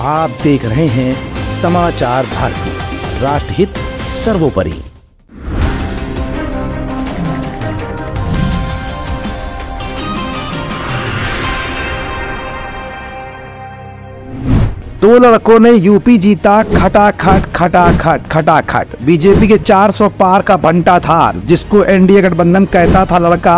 आप देख रहे हैं समाचार भारती, राष्ट्रहित सर्वोपरि। दो लड़कों ने यूपी जीता खटाखट खटाखट खटाखट। बीजेपी के 400 पार का बंटा था, जिसको एनडीए गठबंधन कहता था लड़का,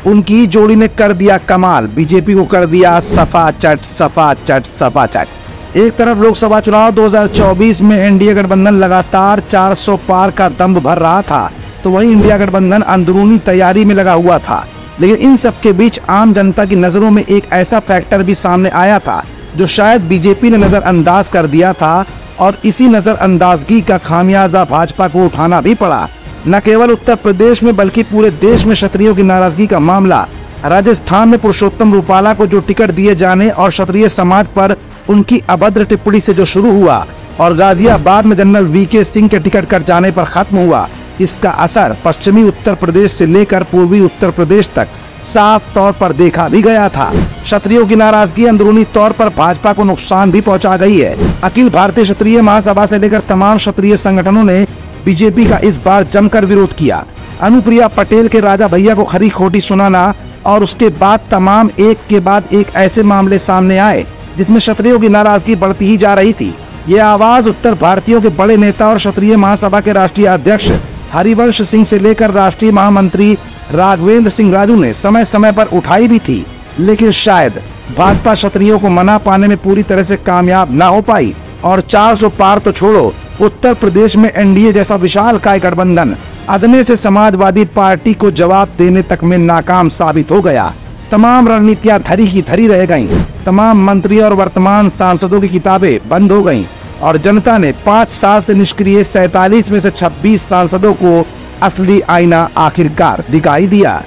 उनकी जोड़ी ने कर दिया कमाल। बीजेपी को कर दिया सफा चट सफा चट सफा चट। एक तरफ लोकसभा चुनाव 2024 में एनडीए गठबंधन लगातार 400 पार का दम भर रहा था, तो वहीं इंडिया गठबंधन अंदरूनी तैयारी में लगा हुआ था। लेकिन इन सब के बीच आम जनता की नजरों में एक ऐसा फैक्टर भी सामने आया था जो शायद बीजेपी ने नजरअंदाज कर दिया था, और इसी नजरअंदाजगी का खामियाजा भाजपा को उठाना भी पड़ा। न केवल उत्तर प्रदेश में बल्कि पूरे देश में क्षत्रियों की नाराजगी का मामला। राजस्थान में पुरुषोत्तम रूपाला को जो टिकट दिए जाने और क्षत्रिय समाज पर उनकी अभद्र टिप्पणी से जो शुरू हुआ और गाजियाबाद में जनरल वीके सिंह के टिकट कट जाने पर खत्म हुआ, इसका असर पश्चिमी उत्तर प्रदेश से लेकर पूर्वी उत्तर प्रदेश तक साफ तौर पर देखा भी गया था। क्षत्रियों की नाराजगी अंदरूनी तौर पर भाजपा को नुकसान भी पहुंचा गई है। अखिल भारतीय क्षत्रिय महासभा से लेकर तमाम क्षत्रिय संगठनों ने बीजेपी का इस बार जमकर विरोध किया। अनुप्रिया पटेल के राजा भैया को खरी खोटी सुनाना और उसके बाद तमाम एक के बाद एक ऐसे मामले सामने आए जिसमें क्षत्रियों की नाराजगी बढ़ती ही जा रही थी। ये आवाज उत्तर भारतीयों के बड़े नेता और क्षत्रिय महासभा के राष्ट्रीय अध्यक्ष हरिवंश सिंह से लेकर राष्ट्रीय महामंत्री राघवेंद्र सिंह राजू ने समय समय पर उठाई भी थी, लेकिन शायद भाजपा क्षत्रियों को मना पाने में पूरी तरह से कामयाब न हो पाई। और 400 पार तो छोड़ो, उत्तर प्रदेश में एनडीए जैसा विशालकाय गठबंधन अदने से समाजवादी पार्टी को जवाब देने तक में नाकाम साबित हो गया। तमाम रणनीतियां धरी की धरी रह गईं। तमाम मंत्री और वर्तमान सांसदों की किताबें बंद हो गईं और जनता ने 5 साल से निष्क्रिय 47 में से 26 सांसदों को असली आईना आखिरकार दिखाई दिया।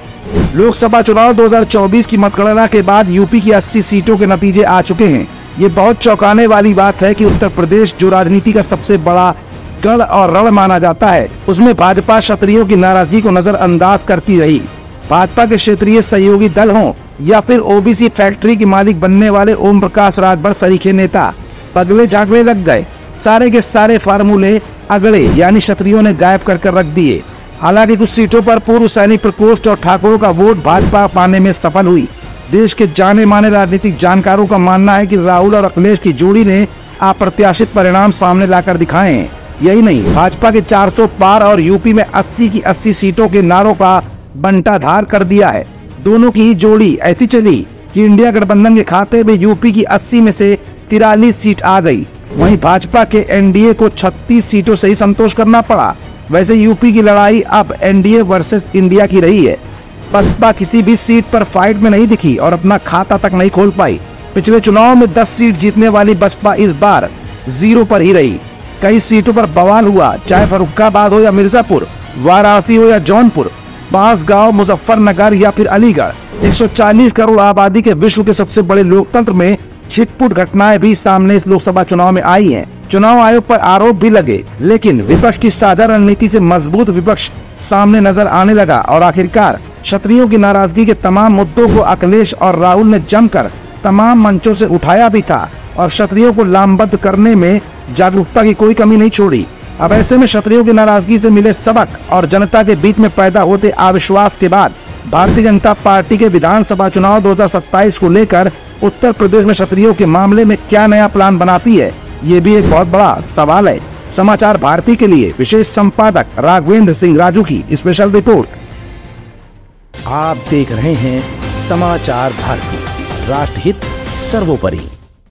लोकसभा चुनाव 2024 की मतगणना के बाद यूपी की 80 सीटों के नतीजे आ चुके हैं। ये बहुत चौंकाने वाली बात है कि उत्तर प्रदेश, जो राजनीति का सबसे बड़ा गढ़ और रण माना जाता है, उसमें भाजपा क्षत्रियों की नाराजगी को नजरअंदाज करती रही। भाजपा के क्षेत्रीय सहयोगी दल हों या फिर ओबीसी फैक्ट्री के मालिक बनने वाले ओम प्रकाश राजभर सरीखे नेता पगले झागले लग गए। सारे के सारे फार्मूले अगड़े यानी क्षत्रियों ने गायब कर रख दिए। हालांकि कुछ सीटों पर पूर्व सैनिक प्रकोष्ठ और ठाकुरों का वोट भाजपा पाने में सफल हुई। देश के जाने माने राजनीतिक जानकारों का मानना है कि राहुल और अखिलेश की जोड़ी ने अप्रत्याशित परिणाम सामने लाकर दिखाए हैं। यही नहीं, भाजपा के 400 पार और यूपी में 80 की 80 सीटों के नारों का बंटाधार कर दिया है। दोनों की ही जोड़ी ऐसी चली कि इंडिया गठबंधन के खाते में यूपी की 80 में से 43 सीट आ गई। वहीं भाजपा के एनडीए को 36 सीटों से ही संतोष करना पड़ा। वैसे यूपी की लड़ाई अब एनडीए वर्सेस इंडिया की रही है। बसपा किसी भी सीट पर फाइट में नहीं दिखी और अपना खाता तक नहीं खोल पाई। पिछले चुनाव में 10 सीट जीतने वाली बसपा इस बार 0 पर ही रही। कई सीटों पर बवाल हुआ, चाहे फर्रुखाबाद हो या मिर्जापुर, वाराणसी हो या जौनपुर, बांसगांव, मुजफ्फरनगर या फिर अलीगढ़। 140 करोड़ आबादी के विश्व के सबसे बड़े लोकतंत्र में छिटपुट घटनाएं भी सामने इस लोकसभा चुनाव में आई हैं। चुनाव आयोग पर आरोप भी लगे, लेकिन विपक्ष की साझा रणनीति से मजबूत विपक्ष सामने नजर आने लगा और आखिरकार क्षत्रियों की नाराजगी के तमाम मुद्दों को अखिलेश और राहुल ने जमकर तमाम मंचों से उठाया भी था और क्षत्रियों को लामबद्ध करने में जागरूकता की कोई कमी नहीं छोड़ी। अब ऐसे में क्षत्रियों की नाराजगी से मिले सबक और जनता के बीच में पैदा होते अविश्वास के बाद भारतीय जनता पार्टी के विधानसभा चुनाव 2027 को लेकर उत्तर प्रदेश में क्षत्रियों के मामले में क्या नया प्लान बनाती है, ये भी एक बहुत बड़ा सवाल है। समाचार भारती के लिए विशेष संपादक राघवेंद्र सिंह राजू की स्पेशल रिपोर्ट। आप देख रहे हैं समाचार भारती, राष्ट्रहित सर्वोपरि।